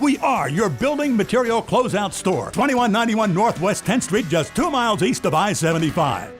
We are your building material closeout store. 2191 Northwest 10th Street, just 2 miles east of I-75.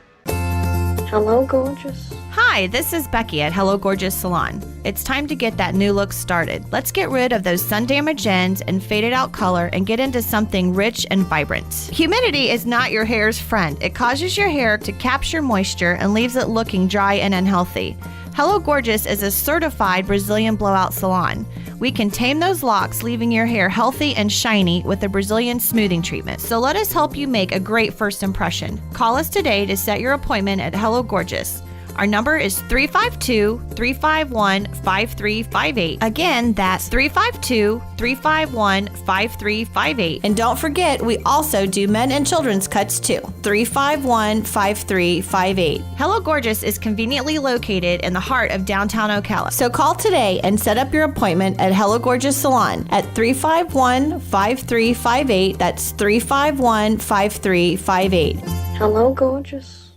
Hello, gorgeous. Hi, this is Becky at Hello Gorgeous Salon. It's time to get that new look started. Let's get rid of those sun-damaged ends and faded out color and get into something rich and vibrant. Humidity is not your hair's friend. It causes your hair to capture moisture and leaves it looking dry and unhealthy. Hello Gorgeous is a certified Brazilian blowout salon. We can tame those locks, leaving your hair healthy and shiny with a Brazilian smoothing treatment. So let us help you make a great first impression. Call us today to set your appointment at Hello Gorgeous. Our number is 352-351-5358. Again, that's 352-351-5358. And don't forget, we also do men and children's cuts too. 351-5358. Hello Gorgeous is conveniently located in the heart of downtown Ocala. So call today and set up your appointment at Hello Gorgeous Salon at 351-5358. That's 351-5358. Hello, gorgeous.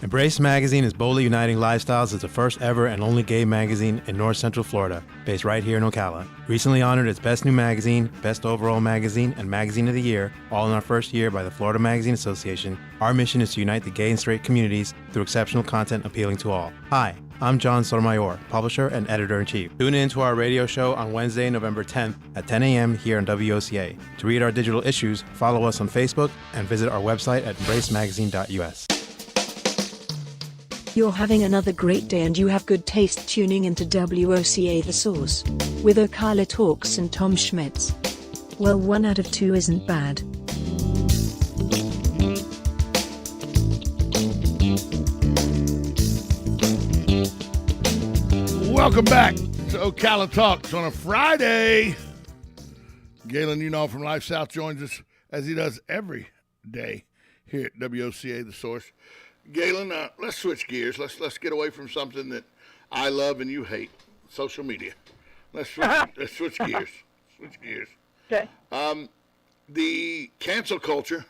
Embrace Magazine is boldly uniting lifestyles as the first ever and only gay magazine in North Central Florida, based right here in Ocala. Recently honored as Best New Magazine, Best Overall Magazine, and Magazine of the Year, all in our first year by the Florida Magazine Association, our mission is to unite the gay and straight communities through exceptional content appealing to all. Hi, I'm John Sotomayor, publisher and editor-in-chief. Tune in to our radio show on Wednesday, November 10th at 10 a.m. here on WOCA. To read our digital issues, follow us on Facebook and visit our website at embracemagazine.us. You're having another great day and you have good taste tuning into WOCA The Source with Ocala Talks and Tom Schmitz. Well, 1 out of 2 isn't bad. Welcome back to Ocala Talks on a Friday. Galen Unall from Life South joins us as he does every day here at WOCA The Source. Galen, let's switch gears. Let's get away from something that I love and you hate, social media. Let's switch gears. Switch gears. Okay. The cancel culture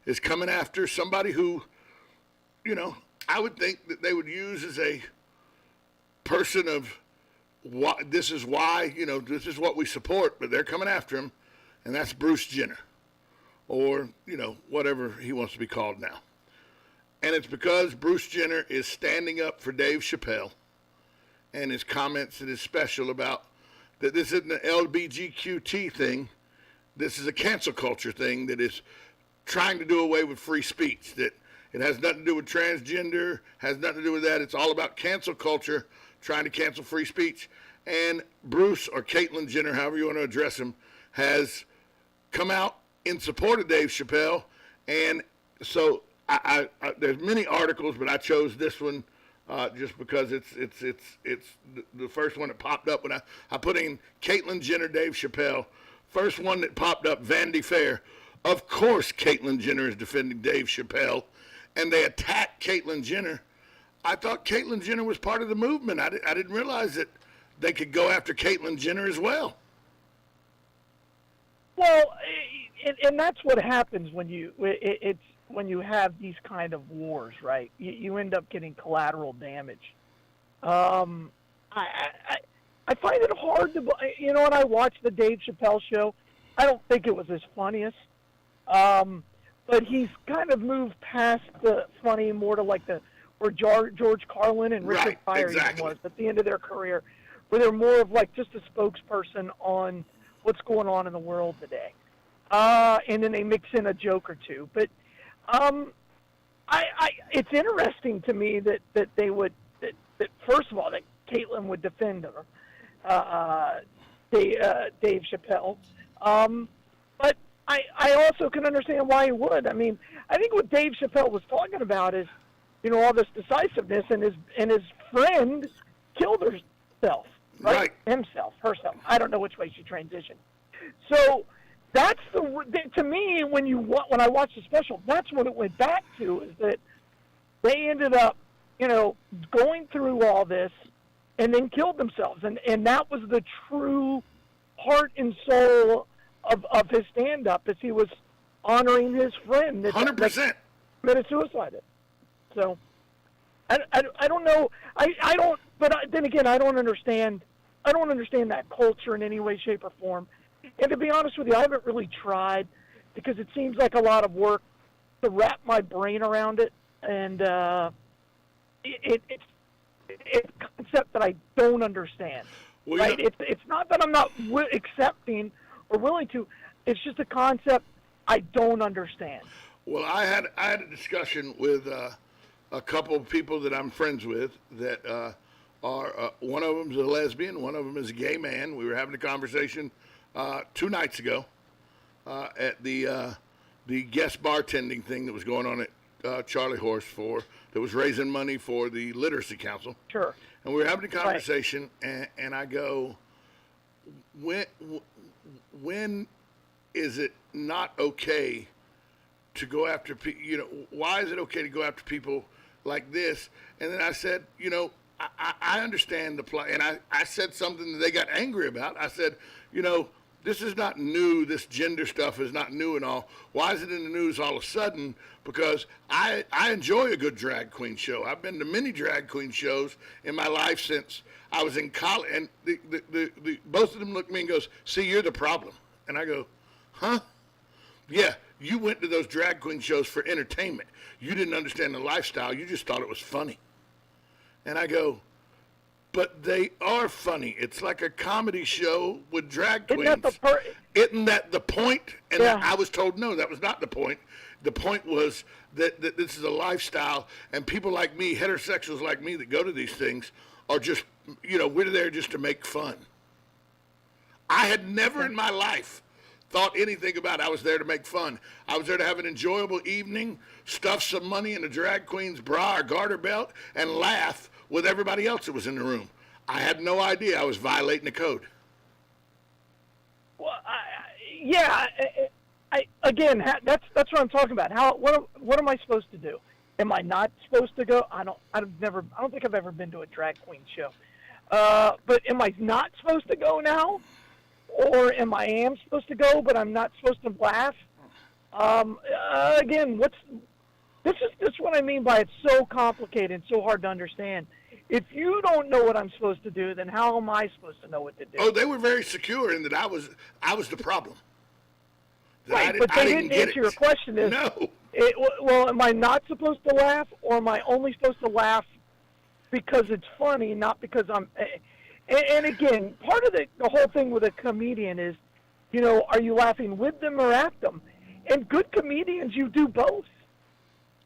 is coming after somebody who, I would think that they would use as a person of this is why, this is what we support, but they're coming after him, and that's Bruce Jenner, or, whatever he wants to be called now. And it's because Bruce Jenner is standing up for Dave Chappelle and his comments in his special about that this isn't an LBGQT thing. This is a cancel culture thing that is trying to do away with free speech, that it has nothing to do with transgender, has nothing to do with that. It's all about cancel culture, trying to cancel free speech. And Bruce, or Caitlyn Jenner, however you want to address him, has come out in support of Dave Chappelle. And so I there's many articles, but I chose this one just because it's the first one that popped up when I put in Caitlyn Jenner, Dave Chappelle. First one that popped up, Vanity Fair. Of course, Caitlyn Jenner is defending Dave Chappelle, and they attacked Caitlyn Jenner. I thought Caitlyn Jenner was part of the movement. I didn't realize that they could go after Caitlyn Jenner as well. Well, and that's what happens when you have these kind of wars, right? You end up getting collateral damage. I find it hard to, when I watch the Dave Chappelle show, I don't think it was his funniest. But he's kind of moved past the funny more to like where George Carlin and Richard Pryor was at the end of their career, where they're more of like just a spokesperson on what's going on in the world today. And then they mix in a joke or two. But it's interesting to me that first of all, that Caitlyn would defend her, Dave Chappelle. But I also can understand why he would. I mean, I think what Dave Chappelle was talking about is, all this decisiveness, and his friend killed herself, right? Herself. I don't know which way she transitioned. So that's to me, when I watched the special, that's what it went back to, is that they ended up, going through all this and then killed themselves. And that was the true heart and soul of his stand-up, as he was honoring his friend that 100% committed suicide. So I don't know. I don't. But then again, I don't understand I don't understand that culture in any way, shape, or form. And to be honest with you, I haven't really tried because it seems like a lot of work to wrap my brain around it, and it's a concept that I don't understand. Well, Right? you know- It's not that I'm not accepting or willing to. It's just a concept I don't understand. Well, I had a discussion with a couple of people that I'm friends with that are one of them's a lesbian, one of them is a gay man. We were having a conversation 2 nights ago at the guest bartending thing that was going on at Charlie Horse that was raising money for the Literacy Council. Sure. And we were having a conversation, and I go, when is it not okay to go after people? You know, why is it okay to go after people like this? And then I said, you know, I understand the plight, and I said something that they got angry about. I said, you know, this is not new. This gender stuff is not new and all. Why is it in the news all of a sudden? Because I enjoy a good drag queen show. I've been to many drag queen shows in my life since I was in college, and the both of them look at me and goes, see, you're the problem. And I go, huh? Yeah, you went to those drag queen shows for entertainment. You didn't understand the lifestyle. You just thought it was funny. And I go, but they are funny. It's like a comedy show with drag queens. Isn't that the point? And I was told, no, that was not the point. The point was that this is a lifestyle, and people like me, heterosexuals like me that go to these things, are just, you know, we're there just to make fun. I had never in my life thought anything about it. I was there to make fun. I was there to have an enjoyable evening, stuff some money in a drag queen's bra or garter belt, and laugh with everybody else that was in the room. I had no idea I was violating the code. Well, again, that's what I'm talking about. What am I supposed to do? Am I not supposed to go? I don't think I've ever been to a drag queen show. But am I not supposed to go now? Or am I supposed to go, but I'm not supposed to laugh? Again, this is what I mean by it's so complicated and so hard to understand. If you don't know what I'm supposed to do, then how am I supposed to know what to do? Oh, they were very secure in that I was the problem. Right, but they didn't answer your question. No. Well, am I not supposed to laugh, or am I only supposed to laugh because it's funny, not because I'm... And again, part of the whole thing with a comedian is, you know, are you laughing with them or at them? And good comedians, you do both,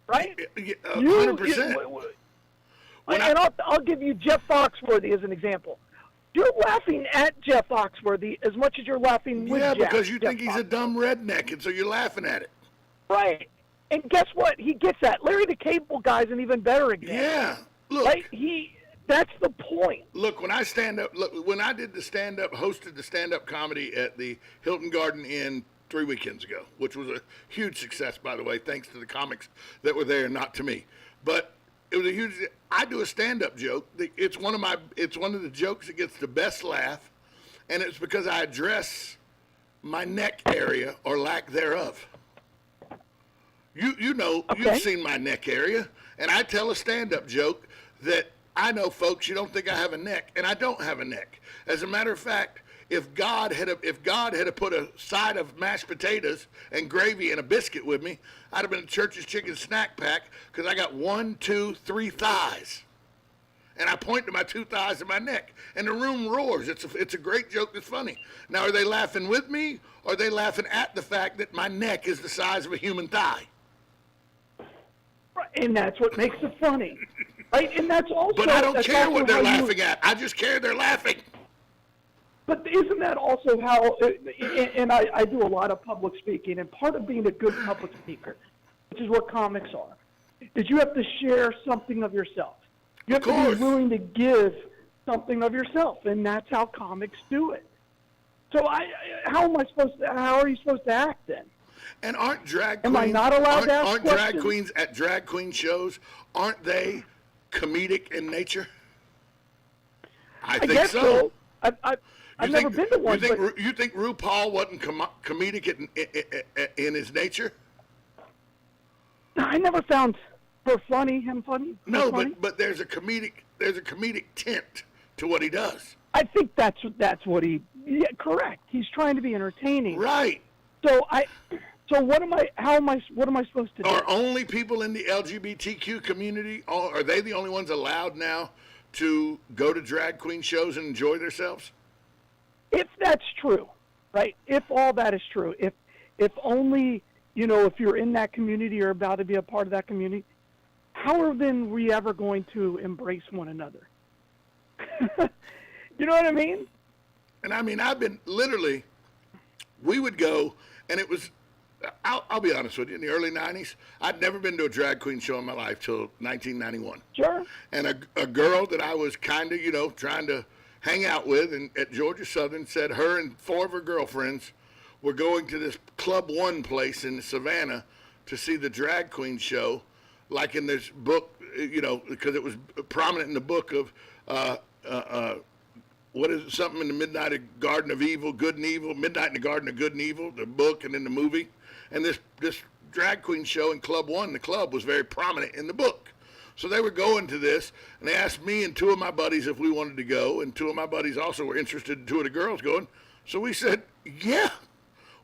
right? 100%. I'll give you Jeff Foxworthy as an example. You're laughing at Jeff Foxworthy as much as you're laughing with Jeff. Yeah, because you think Jeff he's a Foxworthy. dumb redneck, and so you're laughing at it. Right. And guess what? He gets that. Larry the Cable Guy's an even better example. Yeah. Look. Right? That's the point. Look, when I did hosted the stand-up comedy at the Hilton Garden Inn 3 weekends ago, which was a huge success, by the way, thanks to the comics that were there, not to me. But it was a huge. I do a stand-up joke. It's one of the jokes that gets the best laugh, and it's because I address my neck area or lack thereof. You know, Okay. You've seen my neck area, and I tell a stand-up joke that I know, folks, you don't think I have a neck, and I don't have a neck. As a matter of fact, if God had put a side of mashed potatoes and gravy and a biscuit with me, I'd have been a Church's Chicken snack pack because I got 1, 2, 3 thighs. And I point to my 2 thighs and my neck, and the room roars. It's a great joke that's funny. Now, are they laughing with me, or are they laughing at the fact that my neck is the size of a human thigh? Right. And that's what makes it funny. Right? And that's also... But I don't care what they're laughing at. I just care they're laughing. But isn't that also how, and I do a lot of public speaking, and part of being a good public speaker, which is what comics are, is you have to share something of yourself. You have to be willing to give something of yourself, and that's how comics do it. So how are you supposed to act then? And aren't drag queens... Am I not allowed to ask Aren't questions? drag queens at drag queen shows, aren't they comedic in nature? I think guess so. I've never been to one. You think RuPaul wasn't comedic in his nature? I never found him funny. No, funny. but there's a comedic tint to what he does. I think that's what he. Yeah, correct. He's trying to be entertaining. Right. So what am I? What am I supposed to do? Are only people in the LGBTQ community? Are they the only ones allowed now to go to drag queen shows and enjoy themselves? If that's true, right? If all that is true, if only if you're in that community or about to be a part of that community, how are then we ever going to embrace one another? You know what I mean? And I mean, I've been literally, we would go, and it was, I'll be honest with you, in the early 90s, I'd never been to a drag queen show in my life till 1991. Sure. And a girl that I was kind of, trying to hang out with at Georgia Southern said her and 4 of her girlfriends were going to this Club One place in Savannah to see the drag queen show, like in this book, because it was prominent in the book of, what is it, something in the Midnight Garden of Evil, Good and Evil, Midnight in the Garden of Good and Evil, the book and then the movie. And this drag queen show in Club One, the club, was very prominent in the book. So they were going to this, and they asked me and 2 of my buddies if we wanted to go, and 2 of my buddies also were interested in 2 of the girls going. So we said, yeah.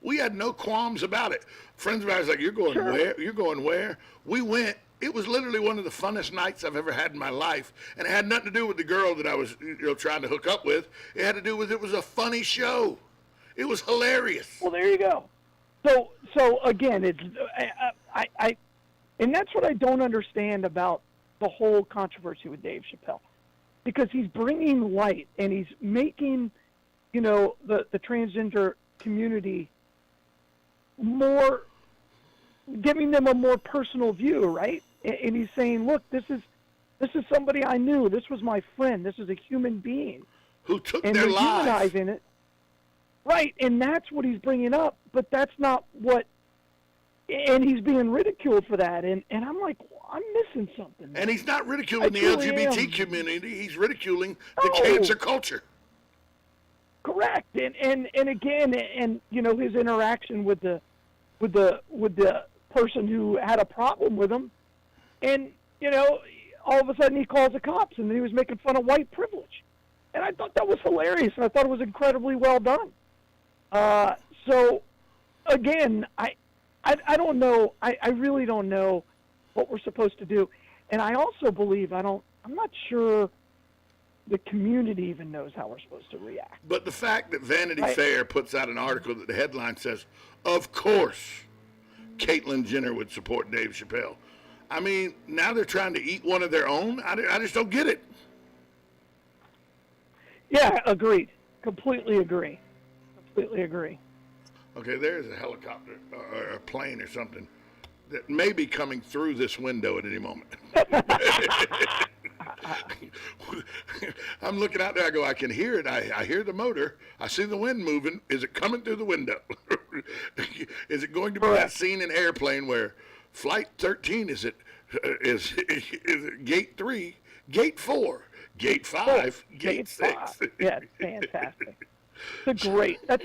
We had no qualms about it. Friends of ours like, you're going where? You're going where? We went. It was literally one of the funnest nights I've ever had in my life, and it had nothing to do with the girl that I was, trying to hook up with. It had to do with it was a funny show. It was hilarious. Well, there you go. So again, it's I and that's what I don't understand about the whole controversy with Dave Chappelle, because he's bringing light and he's making, the transgender community more, giving them a more personal view, right? And he's saying, look, this is somebody I knew. This was my friend. This is a human being Who took and their they're lives. humanizing it. Right, and that's what he's bringing up, but that's not what, and he's being ridiculed for that, and I'm like, I'm missing something. And he's not ridiculing the truly LGBT am. community. He's ridiculing the No. cancer culture. Correct, and again, his interaction with the person who had a problem with him, and all of a sudden he calls the cops, and he was making fun of white privilege, and I thought that was hilarious, and I thought it was incredibly well done. So again, I don't know. I really don't know what we're supposed to do, and I also believe I'm not sure the community even knows how we're supposed to react. But the fact that Vanity Fair puts out an article that the headline says, of course, Caitlyn Jenner would support Dave Chappelle. I mean, now they're trying to eat one of their own? I just don't get it. Yeah, agreed. Completely agree. Okay, there's a helicopter or a plane or something that may be coming through this window at any moment. I'm looking out there. I go, I can hear it. I hear the motor. I see the wind moving. Is it coming through the window? Is it going to be that scene in Airplane where Flight 13 is it Gate 3, Gate 4, Gate 5, Gate 6? Yeah, it's fantastic. That's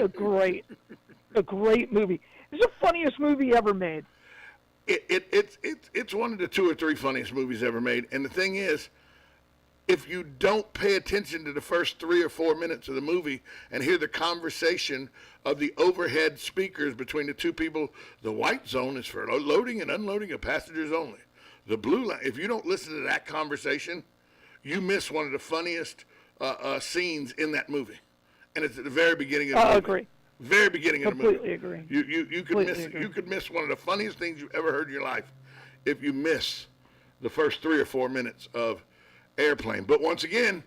a great movie. It's the funniest movie ever made. It's one of the 2 or 3 funniest movies ever made. And the thing is, if you don't pay attention to the first 3 or 4 minutes of the movie and hear the conversation of the overhead speakers between the 2 people, the white zone is for loading and unloading of passengers only. The blue line, if you don't listen to that conversation, you miss one of the funniest scenes in that movie. And it's at the very beginning of the movie. I agree. Very beginning of the movie. Completely agree. You could miss one of the funniest things you've ever heard in your life if you miss the first 3 or 4 minutes of Airplane. But once again,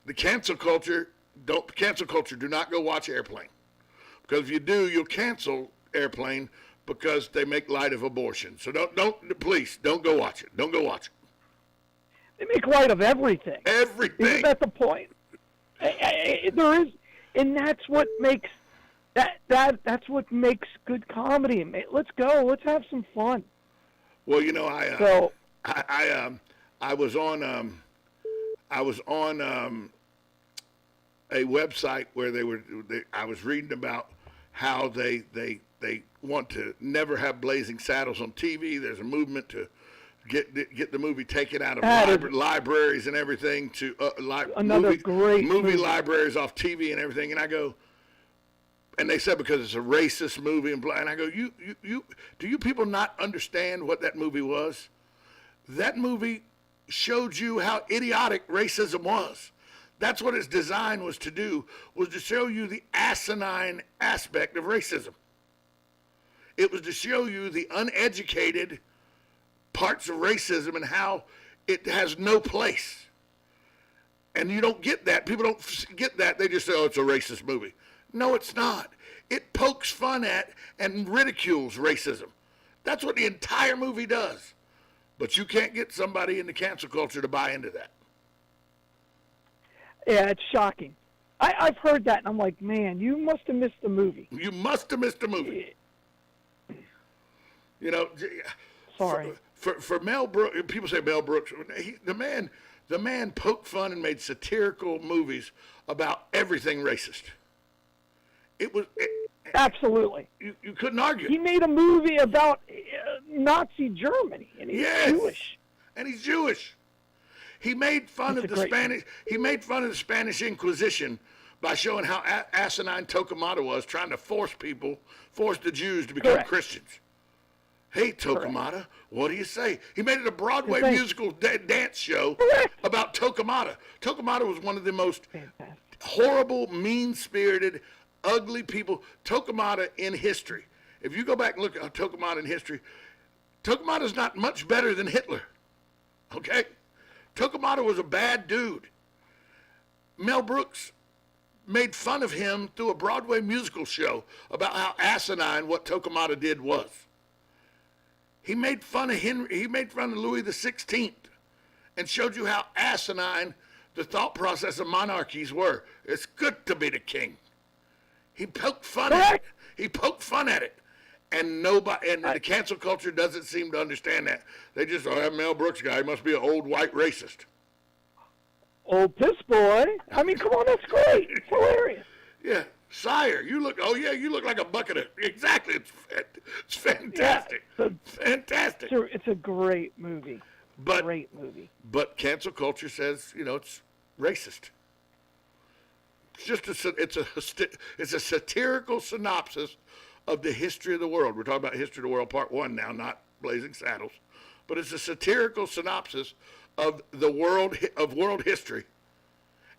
the cancel culture do not go watch Airplane. Because if you do, you'll cancel Airplane because they make light of abortion. So please don't go watch it. Don't go watch it. They make light of everything. Everything. Isn't that the point? There is, and that's what makes that's what makes good comedy. Let's go. Let's have some fun. Well, I was on a website where I was reading about how they want to never have Blazing Saddles on TV. There's a movement to get the movie taken out of That is- libraries and everything to Another great movie movie. libraries off TV and everything. And I go, and they said because it's a racist movie and blah. And I go, do you people not understand what that movie was? That movie showed you how idiotic racism was. That's what its design was to do, was to show you the asinine aspect of racism. It was to show you the uneducated parts of racism and how it has no place. And you don't get that. People don't get that. They just say, oh, it's a racist movie. No, it's not. It pokes fun at and ridicules racism. That's what the entire movie does. But you can't get somebody in the cancel culture to buy into that. Yeah, it's shocking. I've heard that, and I'm like, man, you must have missed the movie. You must have missed the movie. You know, Sorry. For Mel Brooks, people say Mel Brooks. The man poked fun and made satirical movies about everything racist. Absolutely. You couldn't argue. He made a movie about Nazi Germany, and he's Jewish. And he's Jewish. He made fun of the Spanish. He made fun of the Spanish Inquisition by showing how asinine Torquemada was, trying to force the Jews to become Christians. Hey, Torquemada, what do you say? He made it a Broadway musical dance show about Torquemada. Torquemada was one of the most horrible, mean-spirited, ugly people. Torquemada in history. If you go back and look at Torquemada in history, Torquemada's not much better than Hitler. Okay? Torquemada was a bad dude. Mel Brooks made fun of him through a Broadway musical show about how asinine what Torquemada did was. He made fun of Louis XVI and showed you how asinine the thought process of monarchies were. It's good to be the king. He poked fun at it. He poked fun at it. And the cancel culture doesn't seem to understand that. They just, that Mel Brooks guy must be an old white racist. Old piss boy. I mean, come on, that's great. It's hilarious. Yeah. Sire, you look like a bucket of, exactly. It's fantastic. Yeah, fantastic. It's a great movie. Great movie. But cancel culture says, it's racist. It's a satirical synopsis of the history of the world. We're talking about History of the World Part 1 now, not Blazing Saddles. But it's a satirical synopsis of world history.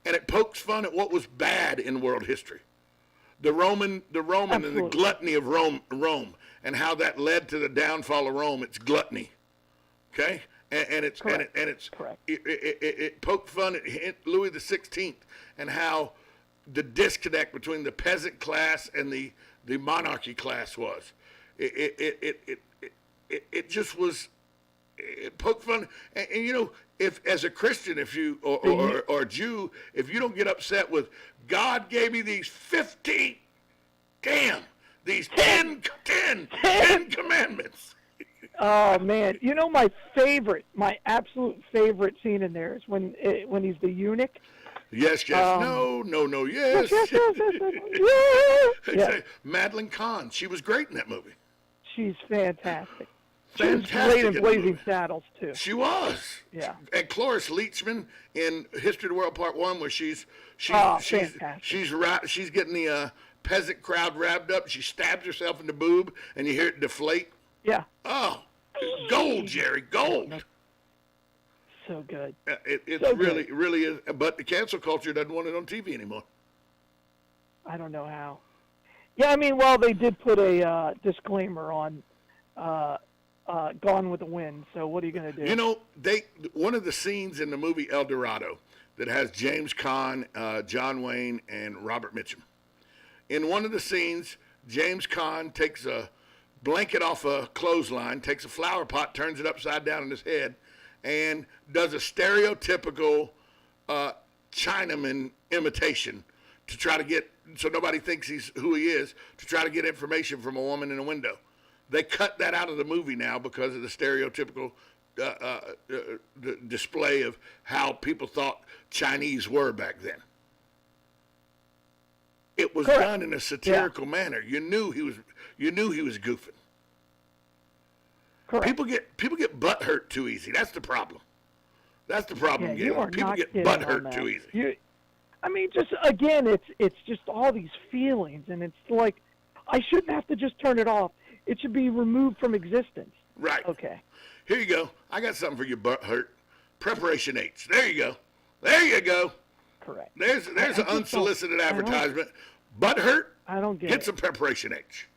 And it pokes fun at what was bad in world history. The Roman and the gluttony of Rome, and how that led to the downfall of Rome. It's gluttony. Okay? It poked fun at Louis XVI and how the disconnect between the peasant class and the monarchy class was. It just was. It poked fun, and if as a Christian, if you or a Jew, if you don't get upset with God gave me these 10 commandments. Oh man, my absolute favorite scene in there is when he's the eunuch. Yes, no, yes. Yeah. Madeline Kahn, she was great in that movie. She's fantastic. Fantastic. She was great in Blazing Saddles too. She was. Yeah. And Cloris Leachman in History of the World Part 1, where she's fantastic. She's getting the peasant crowd wrapped up. She stabs herself in the boob, and you hear it deflate. Yeah. Oh, gold, Jerry, gold. So good. It's so really, good. Really is. But the cancel culture doesn't want it on TV anymore. I don't know how. Yeah, I mean, they did put a disclaimer on Gone with the Wind. So what are you going to do? One of the scenes in the movie El Dorado that has James Caan, John Wayne, and Robert Mitchum. In one of the scenes, James Caan takes a blanket off a clothesline, takes a flower pot, turns it upside down on his head, and does a stereotypical Chinaman imitation to try to get, so nobody thinks he's who he is, to try to get information from a woman in a window. They cut that out of the movie now because of the stereotypical display of how people thought Chinese were back then. It was done in a satirical manner. You knew he was goofing. Correct. People get butt hurt too easy. That's the problem. That's the problem. Yeah, you are People not get kidding butt on hurt that. too easy. I mean, just again, it's just all these feelings, and it's like I shouldn't have to just turn it off. It should be removed from existence. Right. Okay. Here you go. I got something for your butt hurt. Preparation H. There you go. There you go. Correct. There's an unsolicited advertisement. Butt hurt? I don't get Get it. some Preparation H.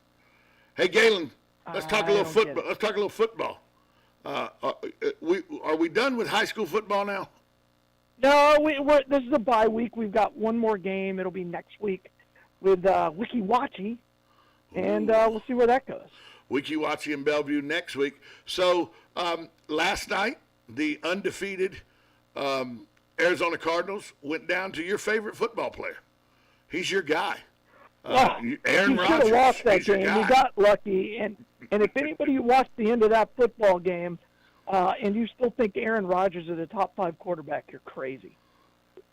Hey, Galen, let's talk a little football. Let's talk a little football. Are we done with high school football now? No, this is a bye week. We've got one more game. It'll be next week with Wiki Wachi, and we'll see where that goes. Wiki Wachi in Bellevue next week. So last night, the undefeated Arizona Cardinals went down to your favorite football player. He's your guy. Aaron you Rodgers. should have lost that He's your game. guy. You got lucky, and if anybody watched the end of that football game, and you still think Aaron Rodgers is a top 5 quarterback, you're crazy.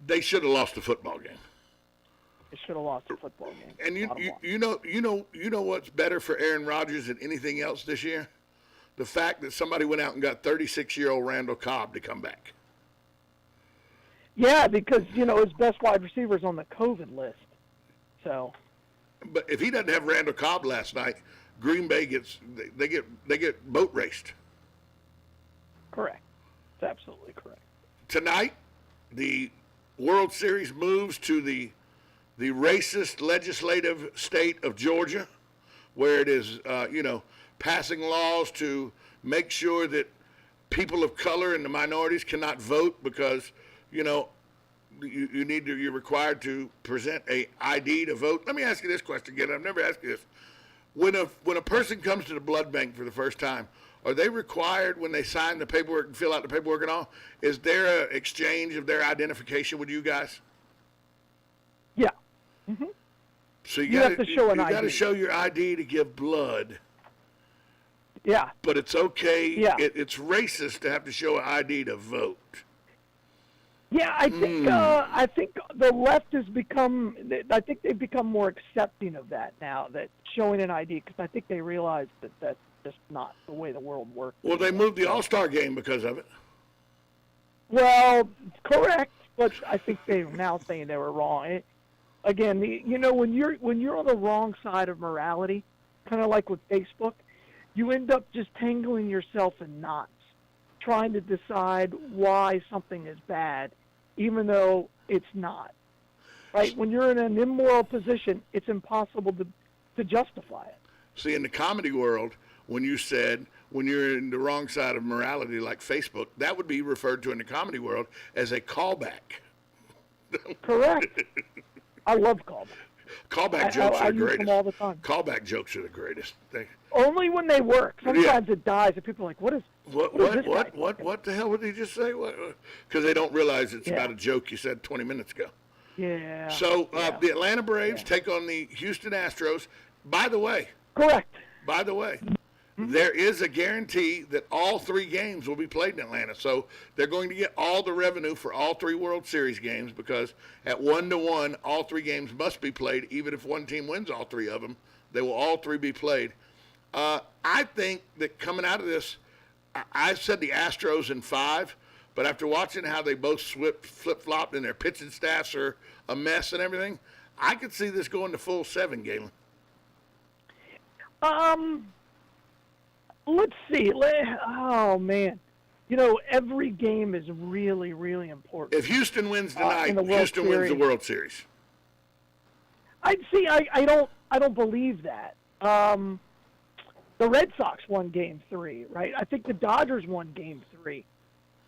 They should have lost the football game. They should have lost the football game. And you know what's better for Aaron Rodgers than anything else this year? The fact that somebody went out and got 36-year-old Randall Cobb to come back. Yeah, because his best wide receiver is on the COVID list. So. But if he doesn't have Randall Cobb last night, Green Bay get boat raced. Correct. It's absolutely correct. Tonight, the World Series moves to the racist legislative state of Georgia, where it is, passing laws to make sure that people of color and the minorities cannot vote because, you're required to present a ID to vote. Let me ask you this question again. I've never asked you this. When a person comes to the blood bank for the first time, are they required when they sign the paperwork and fill out the paperwork and all? Is there an exchange of their identification with you guys? Yeah. Mm-hmm. So you have to show an ID. You got to show your ID to give blood. Yeah. But it's okay. Yeah. It's racist to have to show an ID to vote. Yeah, I think the left has become. I think they've become more accepting of that now. That showing an ID, because I think they realize that that's just not the way the world works. Well, they moved the All-Star game because of it. Well, correct, but I think they're now saying they were wrong. Again, when you're on the wrong side of morality, kind of like with Facebook, you end up just tangling yourself in knots, trying to decide why something is bad, even though it's not. Right? When you're in an immoral position, it's impossible to justify it. See, in the comedy world, when you said when you're in the wrong side of morality like Facebook, that would be referred to in the comedy world as a callback. Correct. I love callbacks. Callback jokes I are the use greatest. them all the time. Callback jokes are the greatest. Only when they work. Sometimes it dies, and people are like, "What is this guy?" What the hell would he just say? Because they don't realize it's Yeah. about a joke you said 20 minutes ago. Yeah. So yeah. the Atlanta Braves take on the Houston Astros. By the way, Correct. there is a guarantee that all 3 games will be played in Atlanta. So they're going to get all the revenue for all 3 World Series games because at 1-1, all 3 games must be played. Even if one team wins all 3 of them, they will all 3 be played. I think that coming out of this, I said the Astros in 5, but after watching how they both flip-flopped and their pitching staffs are a mess and everything, I could see this going to full 7, Galen. Let's see. Oh, man. Every game is really, really important. If Houston wins tonight, in the World Houston wins the Series. World Series. I don't believe that. The Red Sox won Game 3, right? I think the Dodgers won Game 3.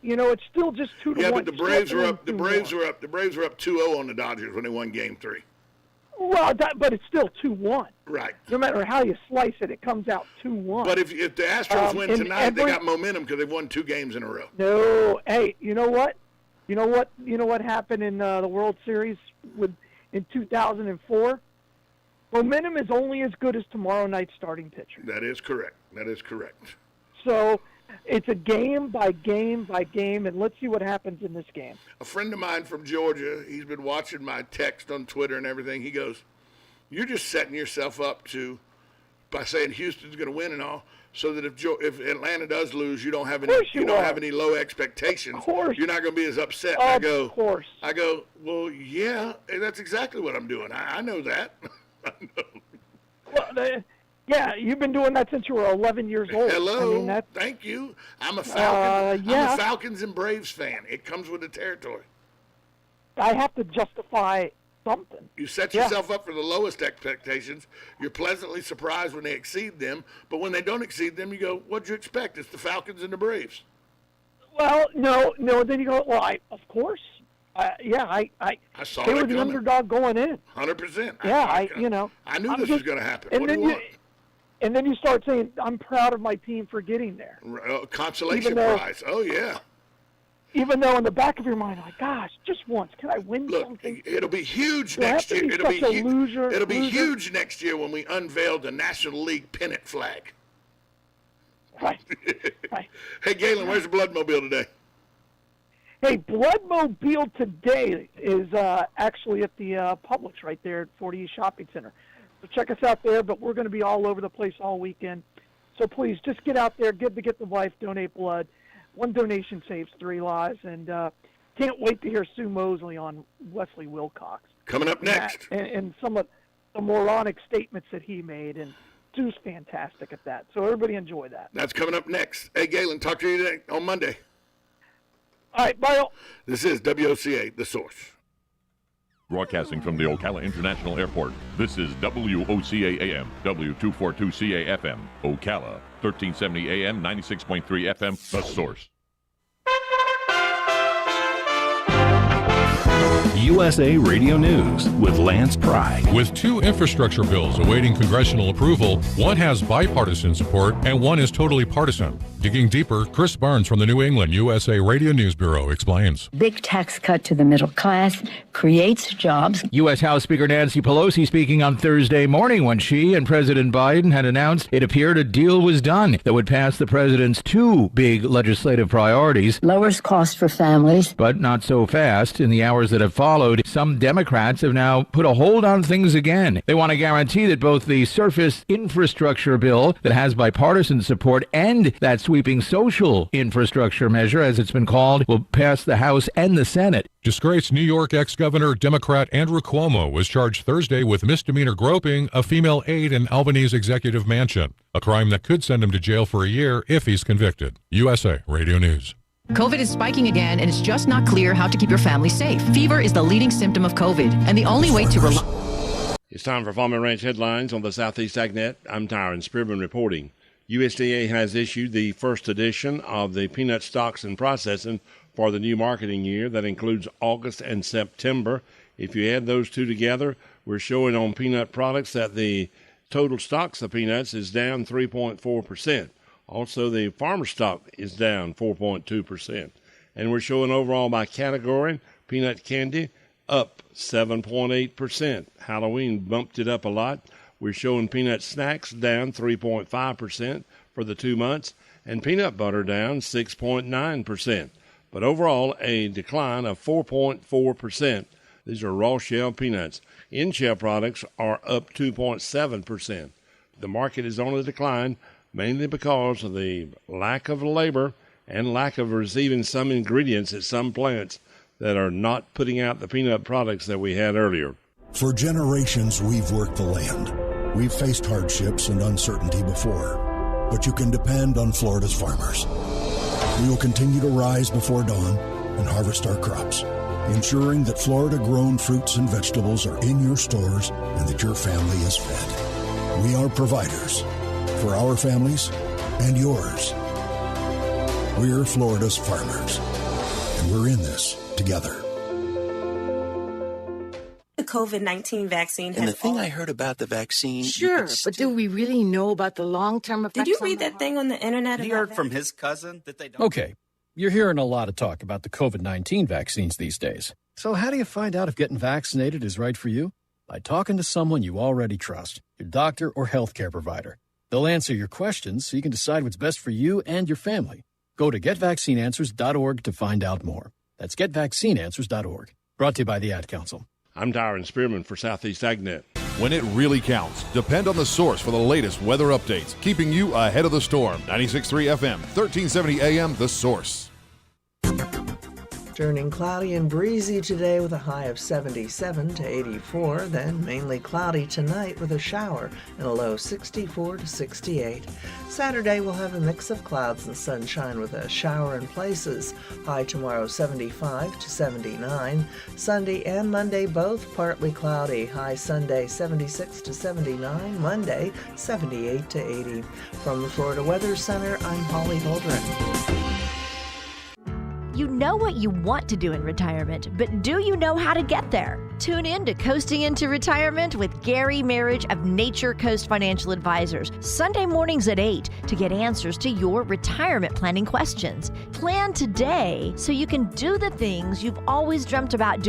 It's still just 2-1. Yeah, but the Braves were up. The 2-1. Braves were up. The Braves were up 2-0 on the Dodgers when they won Game 3. Well, but it's still 2-1. Right. No matter how you slice it, it comes out 2-1. But if the Astros win and tonight, they got momentum because they've won 2 games in a row. No, hey, you know what? You know what happened in the World Series in 2004? Momentum is only as good as tomorrow night's starting pitcher. That is correct. So it's a game by game by game, and let's see what happens in this game. A friend of mine from Georgia, he's been watching my text on Twitter and everything. He goes, "You're just setting yourself up to by saying Houston's going to win and all, so that if Atlanta does lose, you don't have any low expectations. Of course. You're not going to be as upset. Of course. I go, well, yeah, that's exactly what I'm doing. I know that. I know. Well, yeah, you've been doing that since you were 11 years old. Hello. Thank you. I'm a Falcons. Yeah. I'm a Falcons and Braves fan. It comes with the territory. I have to justify something. You set yourself up for the lowest expectations. You're pleasantly surprised when they exceed them, but when they don't exceed them, you go, what'd you expect? It's the Falcons and the Braves. Well, no. Then you go, well, of course. I saw they that were the coming. underdog going in. 100%. Yeah, I knew this was going to happen. And what do then you want? And then you start saying, I'm proud of my team for getting there. Consolation prize. Oh, yeah. Even though in the back of your mind, like, gosh, just once, can I win something? It'll be huge Do I next have to year. be such a loser? It'll be huge next year when we unveil the National League pennant flag. Right. Hey, Galen, where's the Bloodmobile today? Hey, Bloodmobile today is actually at the Publix right there at 40 East Shopping Center. So check us out there, but we're going to be all over the place all weekend. So please, just get out there, give to Get the Life, donate blood. One donation saves 3 lives, and can't wait to hear Sue Mosley on Wesley Wilcox. Coming up next. And some of the moronic statements that he made, and Sue's fantastic at that. So everybody enjoy that. That's coming up next. Hey, Galen, talk to you today on Monday. All right, bye all. This is WOCA, The Source. Broadcasting from the Ocala International Airport, this is WOCA AM, W242CA FM, Ocala, 1370 AM, 96.3 FM, The Source. USA Radio News with Lance Pry. With 2 infrastructure bills awaiting congressional approval, one has bipartisan support and one is totally partisan. Digging deeper, Chris Barnes from the New England USA Radio News Bureau explains. Big tax cut to the middle class creates jobs. U.S. House Speaker Nancy Pelosi speaking on Thursday morning when she and President Biden had announced it appeared a deal was done that would pass the president's 2 big legislative priorities. Lowers costs for families. But not so fast. In the hours that have followed, some Democrats have now put a hold on things again. They want to guarantee that both the surface infrastructure bill that has bipartisan support and that sweeping social infrastructure measure, as it's been called, will pass the House and the Senate. Disgraced New York ex-governor Democrat Andrew Cuomo was charged Thursday with misdemeanor groping a female aide in Albany's executive mansion, a crime that could send him to jail for a year if he's convicted. USA Radio News. COVID is spiking again, and it's just not clear how to keep your family safe. Fever is the leading symptom of COVID, and the only way to rely... It's time for Farm and Ranch headlines on the Southeast AgNet. I'm Tyron Spearman reporting. USDA has issued the first edition of the peanut stocks and processing for the new marketing year. That includes August and September. If you add those two together, we're showing on peanut products that the total stocks of peanuts is down 3.4%. Also, the farmer stock is down 4.2%. And we're showing overall by category, peanut candy up 7.8%. Halloween bumped it up a lot. We're showing peanut snacks down 3.5% for the 2 months, and peanut butter down 6.9%. But overall, a decline of 4.4%. These are raw shell peanuts. In-shell products are up 2.7%. The market is on a decline, mainly because of the lack of labor and lack of receiving some ingredients at some plants that are not putting out the peanut products that we had earlier. For generations, we've worked the land. We've faced hardships and uncertainty before, but you can depend on Florida's farmers. We will continue to rise before dawn and harvest our crops, ensuring that Florida-grown fruits and vegetables are in your stores and that your family is fed. We are providers for our families and yours. We're Florida's farmers, and we're in this together. The COVID-19 vaccine has... And the thing I heard about the vaccine... Sure, but do we really know about the long-term effects? Did you read that thing on the internet? He heard from his cousin that they don't... Okay, you're hearing a lot of talk about the COVID-19 vaccines these days. So how do you find out if getting vaccinated is right for you? By talking to someone you already trust, your doctor or healthcare provider. They'll answer your questions so you can decide what's best for you and your family. Go to GetVaccineAnswers.org to find out more. That's GetVaccineAnswers.org. Brought to you by the Ad Council. I'm Tyron Spearman for Southeast AgNet. when it really counts. Depend on The Source for the latest weather updates, keeping you ahead of the storm. 96.3 FM, 1370 AM, The Source. Turning cloudy and breezy today with a high of 77 to 84, then mainly cloudy tonight with a shower and a low 64 to 68. Saturday we'll have a mix of clouds and sunshine with a shower in places. High tomorrow 75 to 79. Sunday and Monday both partly cloudy. High Sunday 76 to 79. Monday 78 to 80. From the Florida Weather Center, I'm Holly Holdren. You know what you want to do in retirement, but do you know how to get there? Tune in to Coasting into Retirement with Gary Marriage of Nature Coast Financial Advisors, Sunday mornings at 8 to get answers to your retirement planning questions. Plan today so you can do the things you've always dreamt about doing.